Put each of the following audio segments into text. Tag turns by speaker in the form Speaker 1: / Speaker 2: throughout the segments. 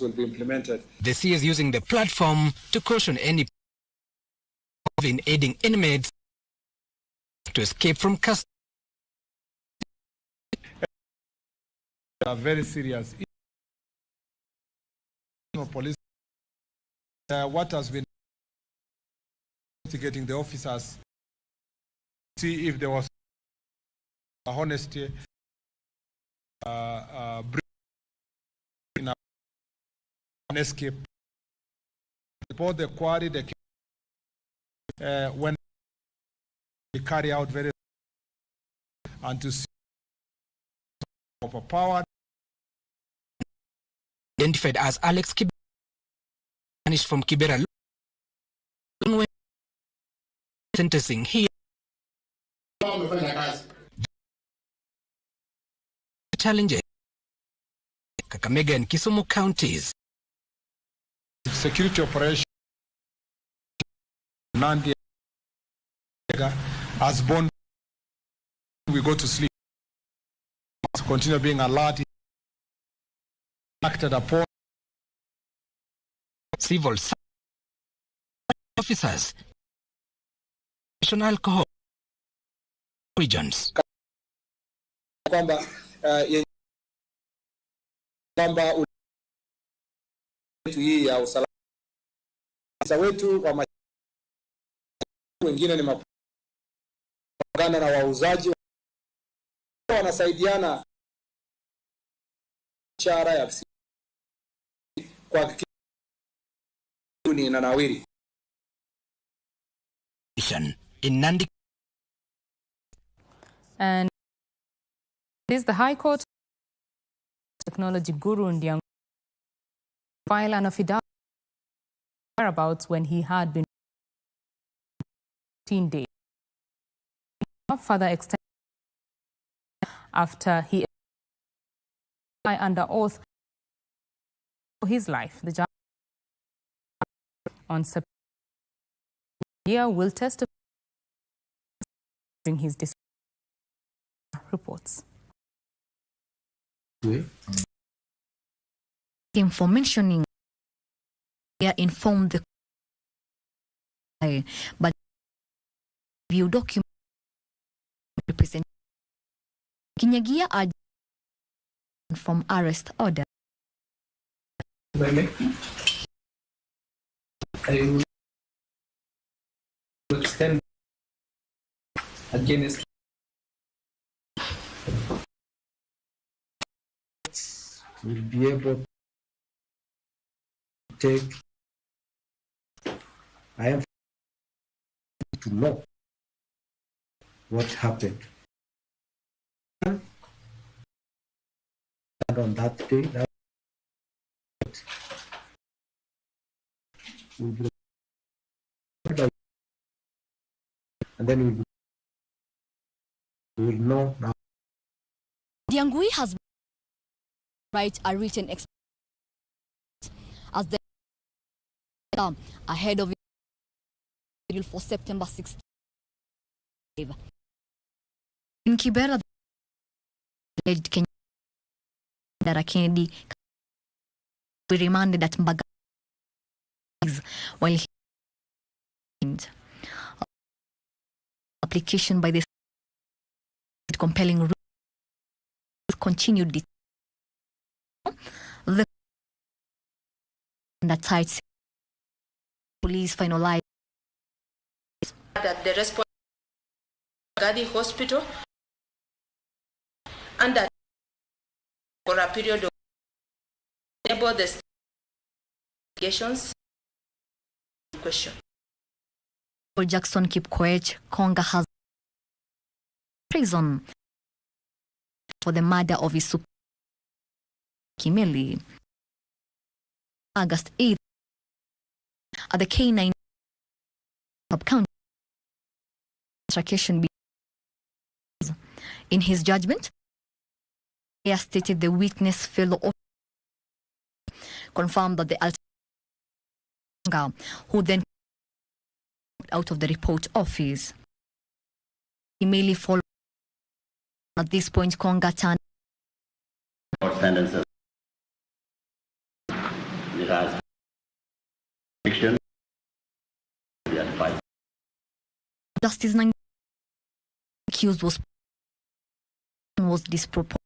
Speaker 1: will be implemented.
Speaker 2: The C is using the platform to caution any in aiding inmates to escape from custody.
Speaker 1: Very serious. Police. What has been investigating the officers, see if there was honesty, in an escape. Both the quarry, when they carry out very and to see overpowered.
Speaker 2: Identified as Alex Kibera, vanished from Kibera. Sentencing here. Challenges Kakamega and Kisumu counties.
Speaker 1: Security operation Nandi as born. We go to sleep. Continue being alert. Acted upon.
Speaker 2: Civil officers. National alcohol regions.
Speaker 1: Kwamba hii ya usalama wetu kwa wengine ni mapigano na wauzaji wanasaidiana biashara ya kwa na nawiri
Speaker 2: in Nandi.
Speaker 3: And this is the High Court technology guru Ndiang file an affidavit whereabouts when he had been 15 days. Further extended after he under oath for his life. The judge on September will testify during his reports.
Speaker 4: For mentioning, informed the but view document represent Kinyagia are from arrest order.
Speaker 5: I will extend against will be able to take. I am to know what happened. And on that day, that will be, and then we will know now.
Speaker 4: Ndiangui has write a written as the ahead of it for September 16th. In Kibera, Kennedy we remanded at Mbaga while he application by this compelling continued the tight police finalized
Speaker 6: at the response Gadi Hospital and that for a period of enable the investigations question.
Speaker 4: For Jackson Kipkoech, Konga has prison for the murder of his super Kimeli. August 8th at the K9 sub-county in his judgment, he has stated the witness fellow confirmed that the who then out of the report office. He merely followed. At this point, Konga turned
Speaker 7: has fiction.
Speaker 4: Justice Nang accused was disproportionate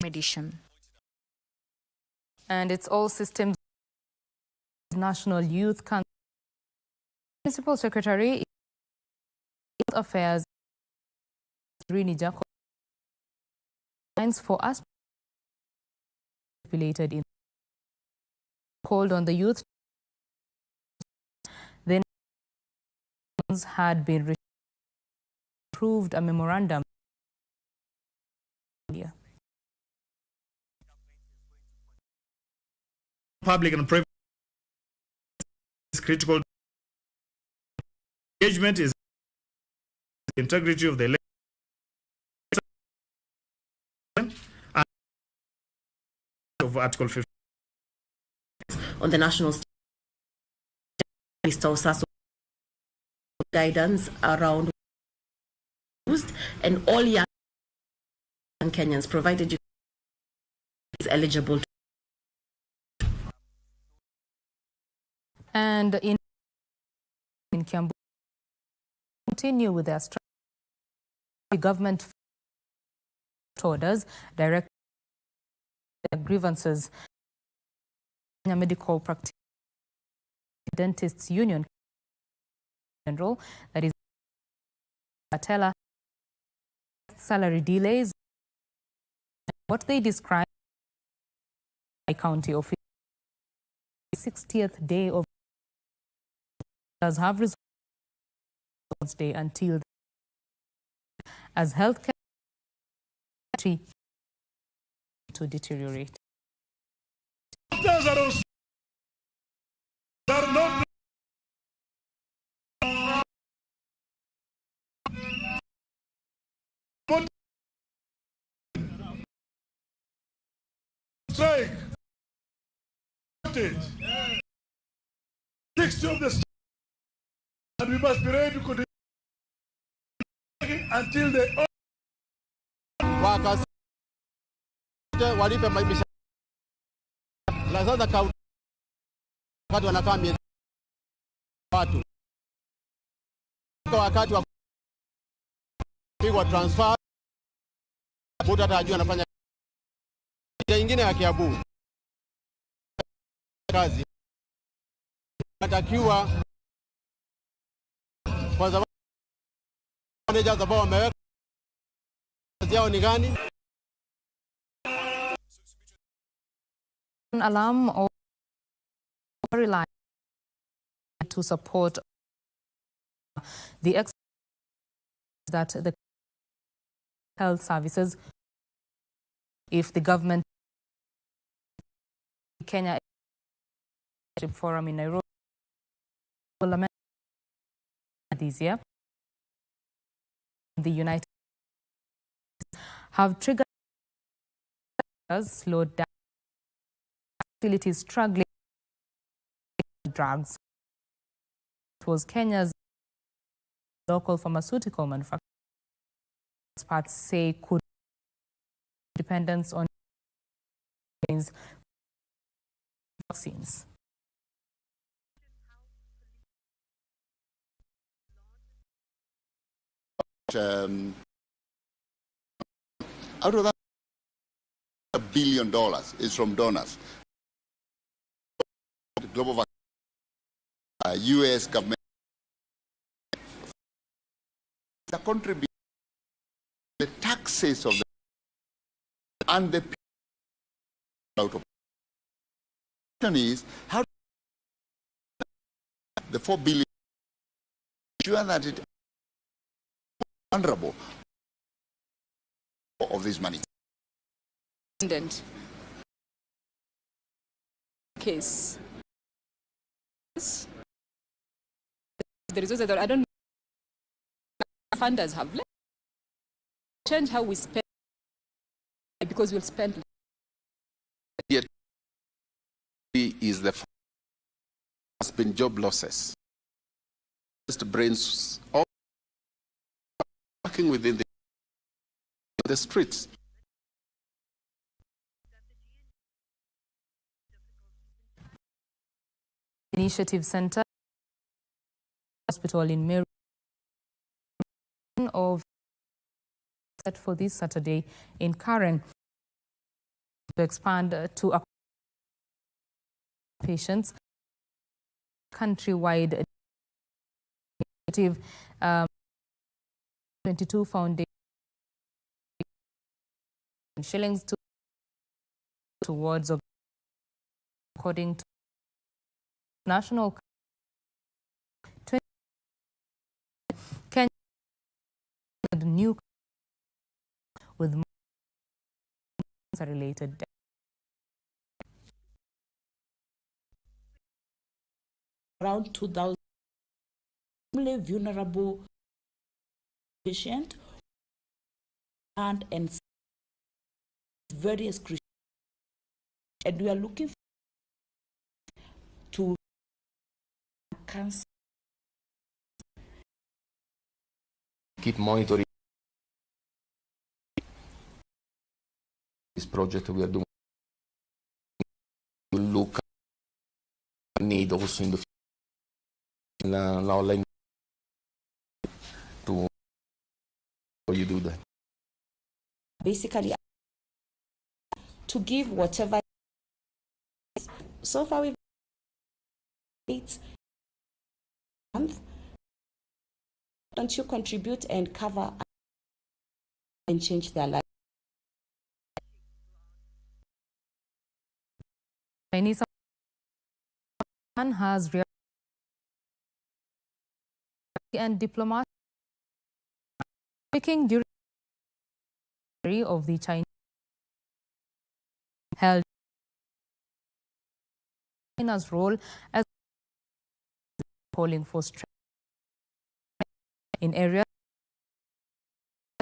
Speaker 4: mediation.
Speaker 3: And it's all systems. National Youth Council Principal Secretary Youth Affairs Rini Jacob for us stipulated in called on the youth. Then had been approved a memorandum.
Speaker 8: Public and private is critical. Engagement is the integrity of the election and of Article 50
Speaker 9: on the national state guidance around used and all young Kenyans provided you is eligible to.
Speaker 3: And in Kiambu, continue with their strategy. The government orders direct grievances. Medical practice dentists union general, that is Atela, salary delays, what they describe by county official 60th day of does have results day until as healthcare to deteriorate.
Speaker 1: Strike. 60 of the and we must be ready to continue until they
Speaker 10: walipe maisha la sasa wakati wanakaa miezi watu wakati wa pigwa transfer mtu atajua anafanya nyingine ya Kiambu kazi natakiwa kwa sababu managers ambao wameweka kazi yao ni gani?
Speaker 3: An alarm or rely to support the that the health services if the government Kenya forum in Nairobi will amend this year. The United States have triggered slowed down facilities struggling with drugs. It was Kenya's local pharmaceutical manufacturer. Experts say could dependence on vaccines.
Speaker 11: Out of that, $1 billion is from donors. The global U.S. government, the contribution, the taxes of the and the out of is how the $4 billion ensure that it vulnerable of this money.
Speaker 12: Case. The resources that I don't know funders have left. Change how we spend because we'll spend.
Speaker 13: Yet is the has been job losses. Just brains all working within the streets.
Speaker 3: Initiative Center Hospital in Mary of set for this Saturday in Karen to expand to patients countrywide initiative 22 foundation shillings towards according to national Kenya the new with related death.
Speaker 14: Around 2,000 vulnerable patient and various Christians, and we are looking to cancer.
Speaker 15: Keep monitoring this project we are doing. To look at need also in the online to how you do that.
Speaker 14: Basically, to give whatever. So far, we've 8 months. Don't you contribute and cover and change their life?
Speaker 3: Chinese has real and diplomat speaking during of the Chinese held China's role as calling for strength in areas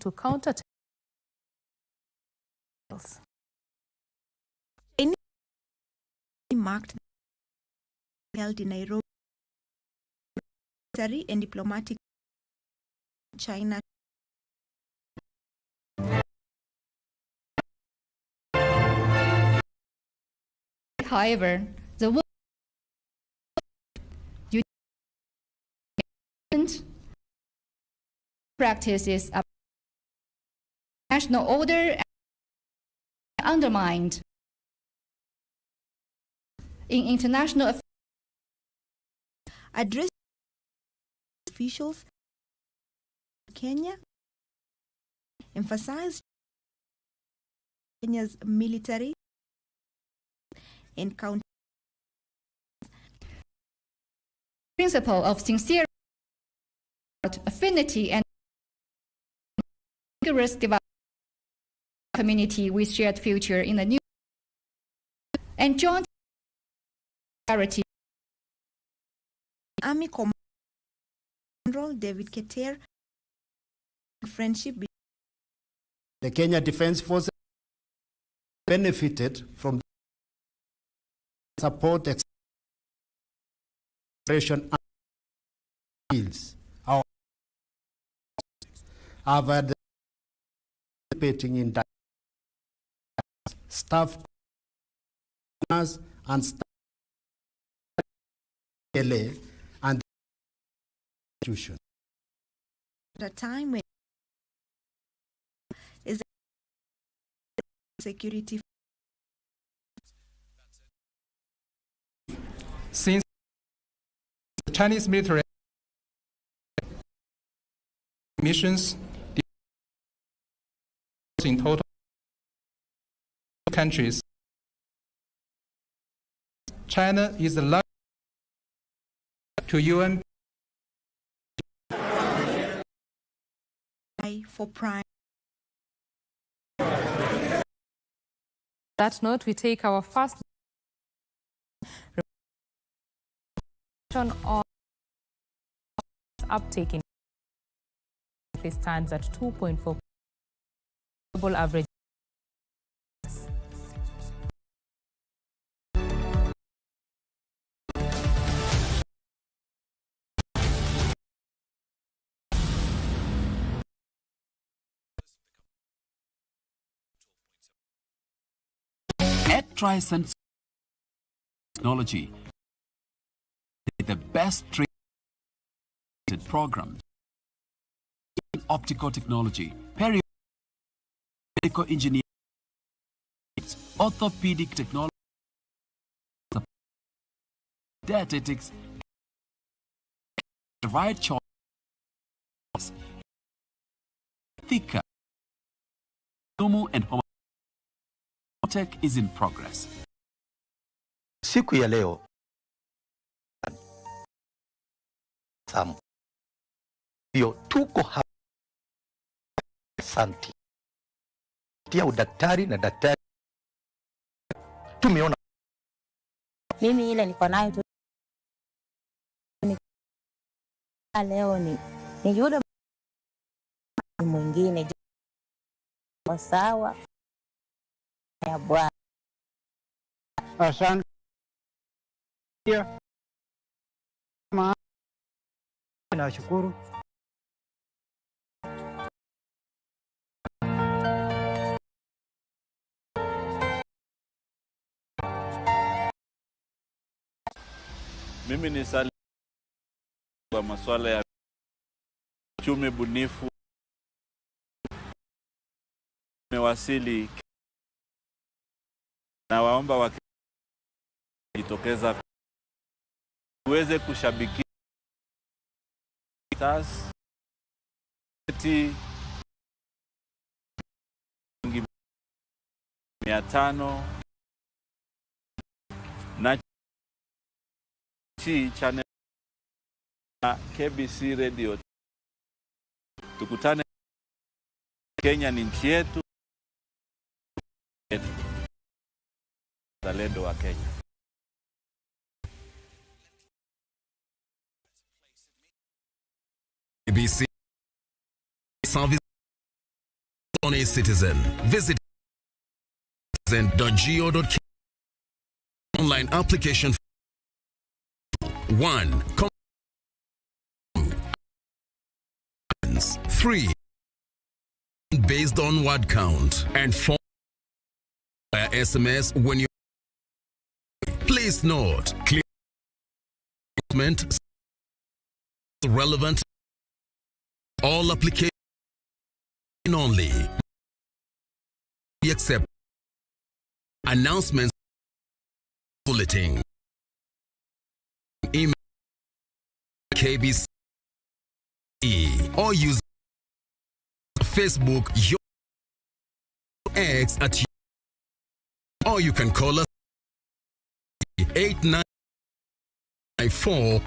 Speaker 3: to counter
Speaker 16: marked held in Nairobi and diplomatic China.
Speaker 4: However, the practices of national order undermined in international affairs.
Speaker 16: Address officials Kenya emphasized Kenya's military and counter
Speaker 4: principle of sincere affinity and vigorous development community with shared future in the new and joint priority.
Speaker 16: Army General David Keter friendship.
Speaker 10: The Kenya Defence Force benefited from support operation skills. Our have had participating in staff and staff and institutions.
Speaker 16: At a time when is security.
Speaker 1: Since the Chinese military missions in total countries, China is the largest to UN
Speaker 16: for prime.
Speaker 3: That note, we take our first on uptake in stands at 2.4 global average.
Speaker 17: At Trisense Technology, the best trained programs in optical technology, medical engineering, orthopedic technology, dietetics, the right choice, thicker, and tech is in progress.
Speaker 18: Siku ya leo ndio tuko hapa. Asante tia udaktari na daktari tumeona.
Speaker 19: Mimi ile niko nayo tu leo ni yule mwingine sawa ya bwana.
Speaker 20: Asante. Nashukuru.
Speaker 21: Mimi ni Sali kwa masuala ya uchumi bunifu. Nimewasili na waomba wakijitokeza uweze kushabikia stars 500 na channel na KBC Radio. Tukutane. Kenya ni nchi yetu, zalendo wa Kenya.
Speaker 22: KBC service on a citizen. Visit citizen.go.k. Online application. 1. 3. Based on word count, and 4. SMS when you. Please note, clear relevant. All applications only. Except announcements. Bulletin. Email KBC or use Facebook, your X at you, or you can call us 8994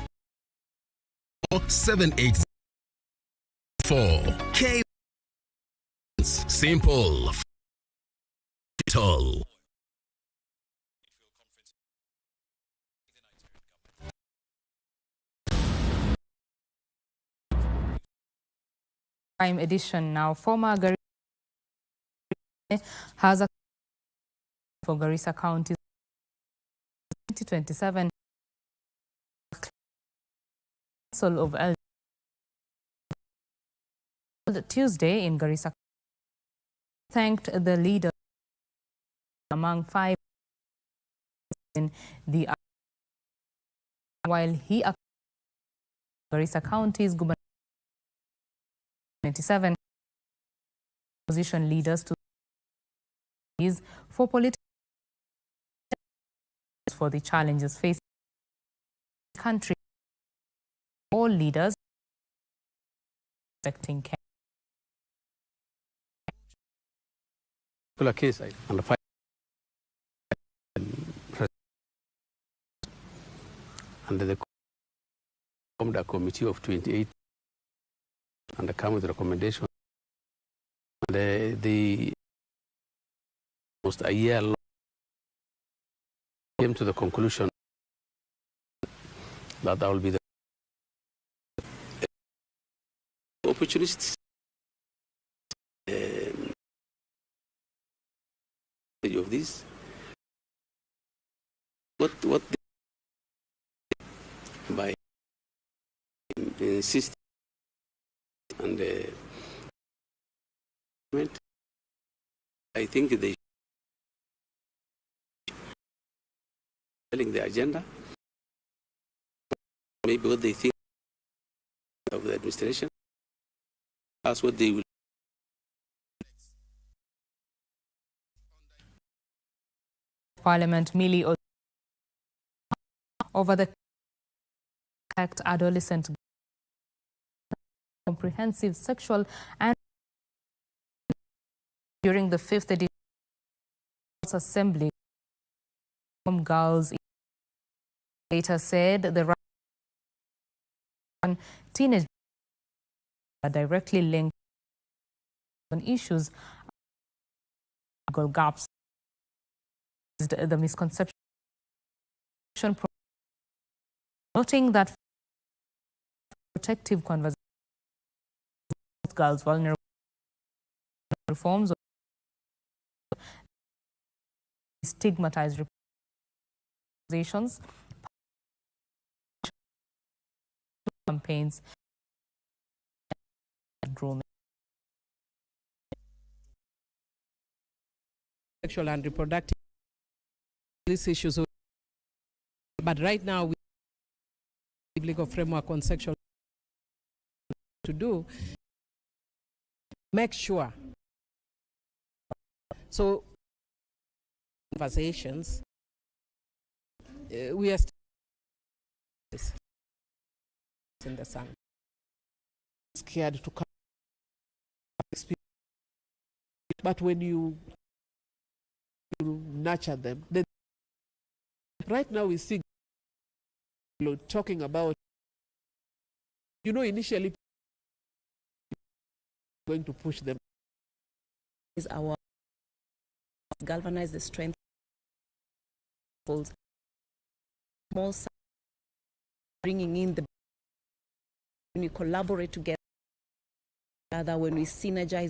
Speaker 22: or 784. K. Simple. Tall.
Speaker 3: Prime edition now. Former Garissa has a for Garissa County 2027 Council of Elders Tuesday in Garissa thanked the leader among 5 in the while he Garissa County's governor 27 opposition leaders to for political for the challenges facing the country. All leaders expecting care.
Speaker 23: Case under fire under the formed a committee of 28 and come with recommendation. The almost a year long came to the conclusion that will be the opportunists of this. What by insisting and I think they telling the agenda maybe what they think of the administration. That's what they will.
Speaker 3: Parliament merely over the Act adolescent comprehensive sexual and during the 5th edition assembly from girls later said the right teenage are directly linked on issues gaps the misconception noting that protective conversation with girls vulnerable reforms stigmatized representations campaigns and grooming.
Speaker 2: Sexual and reproductive these issues, but right now we have a legal framework on sexual to do make sure so conversations we are in the sun scared to come but when you nurture them then right now we see talking about initially going to push them
Speaker 9: is our galvanize the strength small bringing in the when we collaborate together when we synergize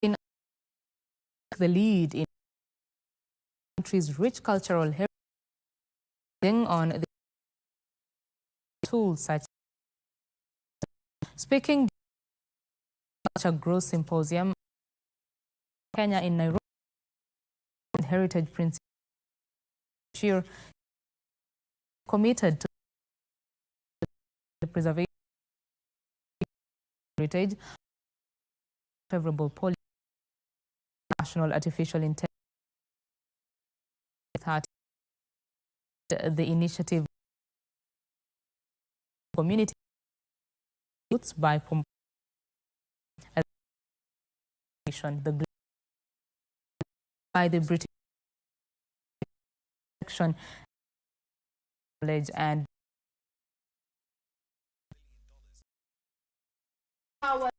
Speaker 3: in the lead in country's rich cultural heritage on the tools such speaking at a growth symposium Kenya in Nairobi heritage principle committed to the preservation of heritage favorable policy national artificial intelligence the initiative community youths by the by the British section knowledge and
Speaker 5: our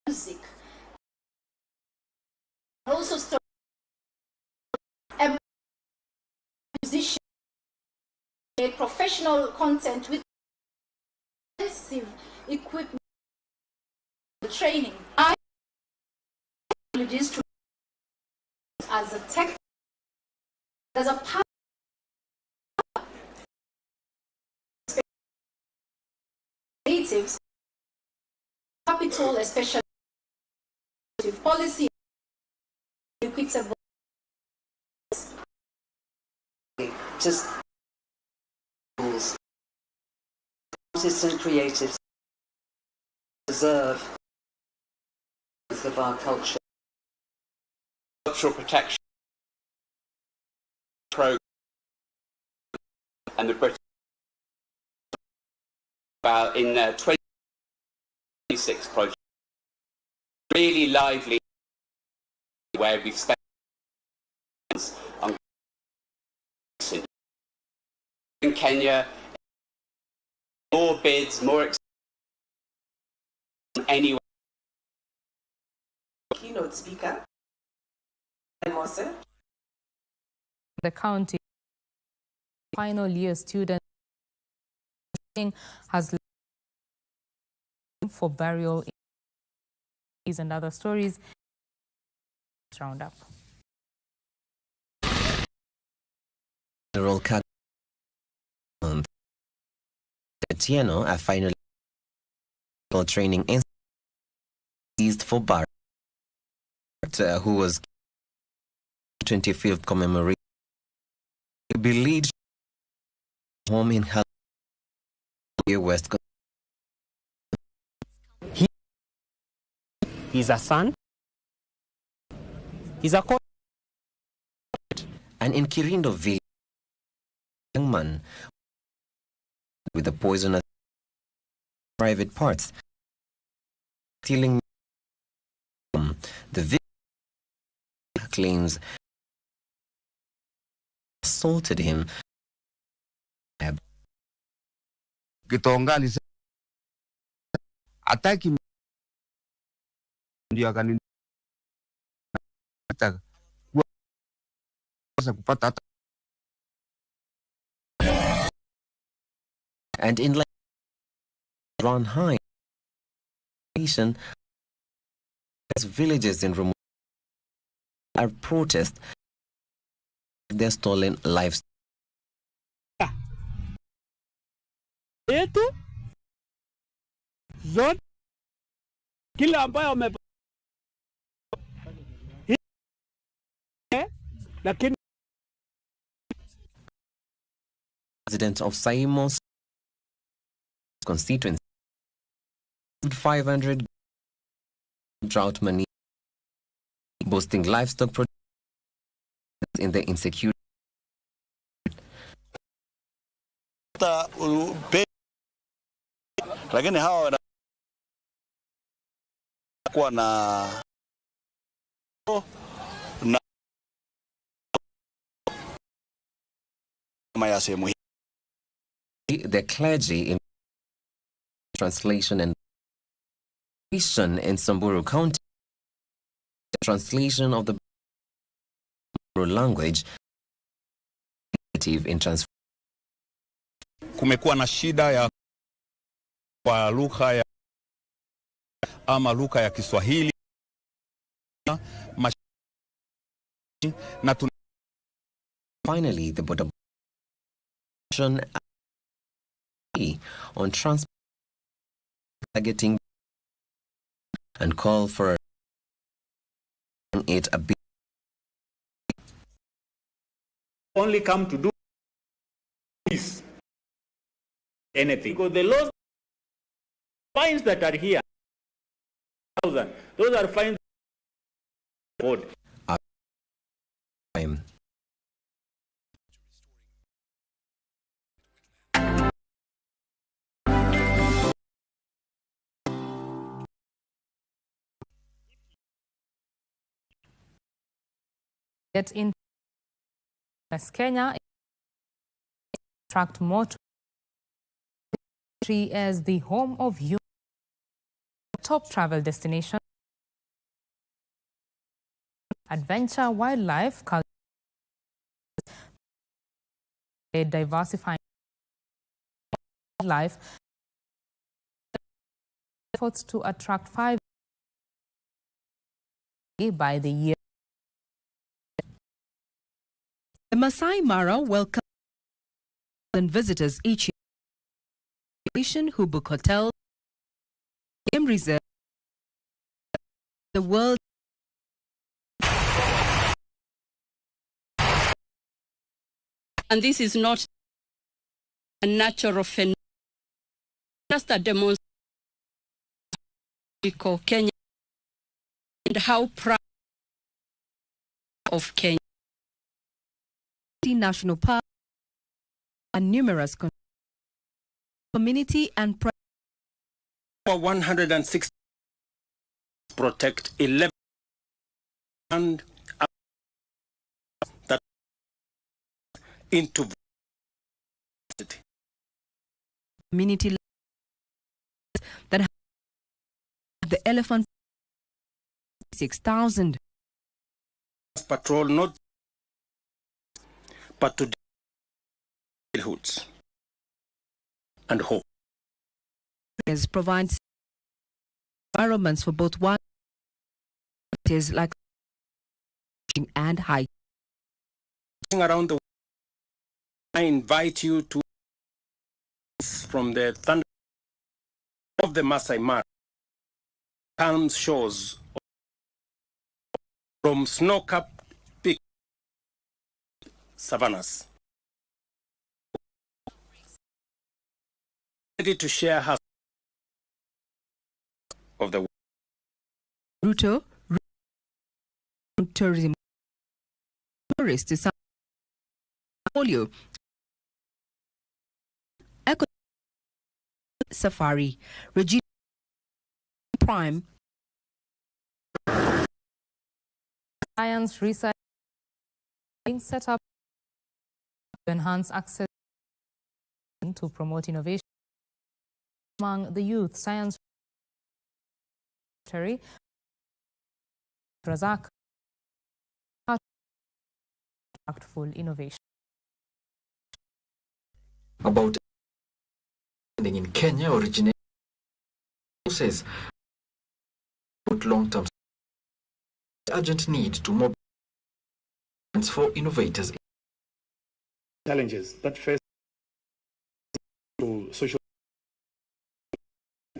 Speaker 5: music also start a musician a professional content with extensive equipment training technologies as a tech as a part natives capital especially policy equitable
Speaker 6: just artists and creatives deserve of our culture.
Speaker 24: Cultural protection program and the British about in 2026 project really lively where we've spent on in Kenya more bids more anyway.
Speaker 6: Keynote speaker
Speaker 3: the county final year student has for burial and other stories roundup.
Speaker 25: General Etieno, a final training seized for Barrett, who was 25th commemoration will be lead home in West.
Speaker 20: He's a son. He's a
Speaker 25: and in Kirindo Village, a young man with a poisonous private parts stealing the victim claims assaulted him.
Speaker 7: Kitongali ataki ndio akani kupata.
Speaker 25: And in run high nation as villages in remote are protest their stolen livestock.
Speaker 20: Yetu zote kila ambayo lakini
Speaker 25: President of Saimos constituency 500 drought money boosting livestock production in the insecurity.
Speaker 8: Lakini hawa wanakuwa na
Speaker 25: the clergy in translation and mission in Samburu County, the translation of the language in trans.
Speaker 11: Kumekuwa na shida ya kwa lugha ya ama lugha ya Kiswahili na
Speaker 25: finally the border on transport targeting and call for it a bit
Speaker 12: only come to do is anything because the laws fines that are here those are fines
Speaker 3: Get in as Kenya attract more to as the home of youth, top travel destination, adventure, wildlife, culture, diversifying life, efforts to attract 5 by the year.
Speaker 13: The Masai Mara welcomes visitors each year who book hotels, game reserve, the world.
Speaker 26: And this is not a natural phenomenon, just a demonstration of Kenya and how proud of Kenya.
Speaker 13: National Park and numerous community and
Speaker 11: for 160 protect 11 and that into
Speaker 13: community that have the elephant 6,000
Speaker 11: patrol not but to neighborhoods and hope.
Speaker 13: Provides environments for both one like and hiking.
Speaker 11: Around the world, I invite you to from the thunder of the Masai Mara, calm shores from snow-capped savannas. Ready to share her of the
Speaker 13: Ruto tourism tourists to portfolio eco safari Regina Prime
Speaker 3: Science research being set up to enhance access to promote innovation among the youth. Science Secretary Razak impactful innovation.
Speaker 1: About in Kenya originates says put long-term urgent need to mobilize for innovators.
Speaker 4: Challenges that face to social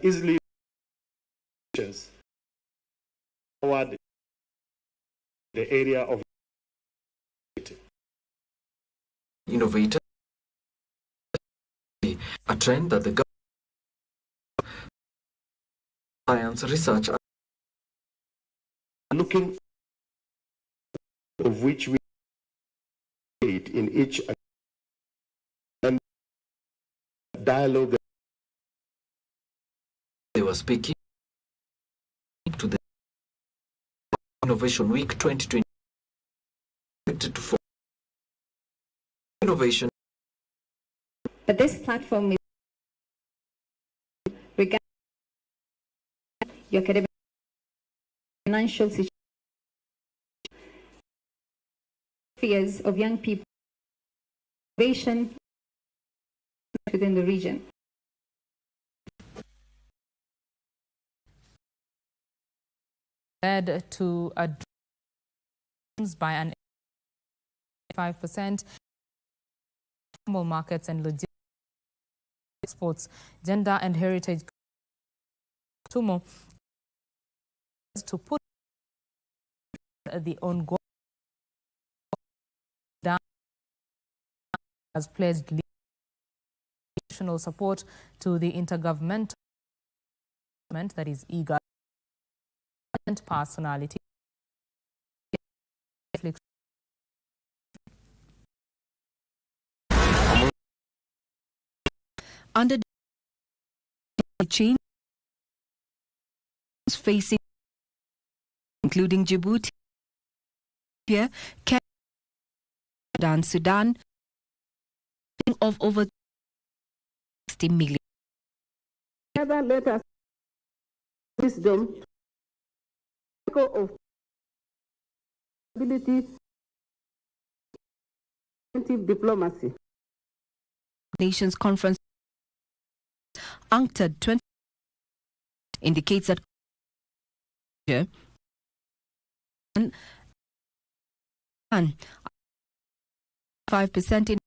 Speaker 4: easily toward the area of
Speaker 1: innovator, a trend that the government science research
Speaker 4: looking of which we in each and dialogue.
Speaker 1: They were speaking to the Innovation Week 2020 to innovation.
Speaker 7: But this platform is regarding your academic financial situation, fears of young people, innovation within the region.
Speaker 3: Led to a drop by an 5% formal markets and logistics exports, gender and heritage Tumo to put the ongoing down has pledged additional support to the intergovernmental that is eager and personality.
Speaker 13: Under the change facing, including Djibouti, Kenya, Sudan, of over 60 million.
Speaker 10: Let us wisdom of ability, diplomacy.
Speaker 13: Nations Conference UNCTAD 20 indicates that 5% in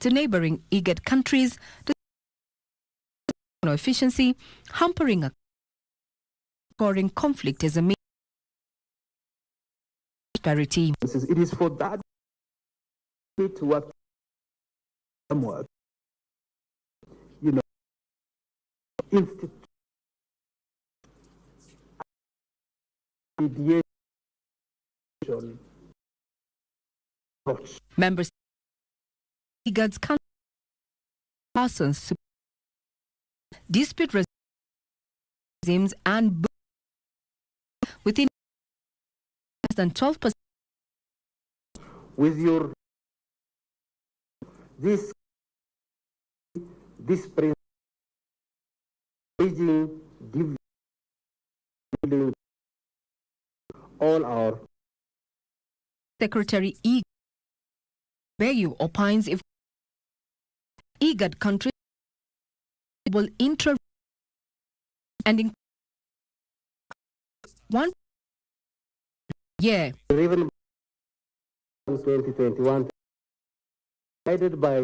Speaker 13: to neighboring IGAD countries, the efficiency hampering a scoring conflict is a main prosperity.
Speaker 10: It is for that to work somewhat, institute mediation approach.
Speaker 13: Members IGAD's persons dispute regimes and within less than 12%.
Speaker 10: With your this bridging, building all our
Speaker 13: Secretary Bayu opines if IGAD countries will intra and in one year.
Speaker 10: Even 2021 guided by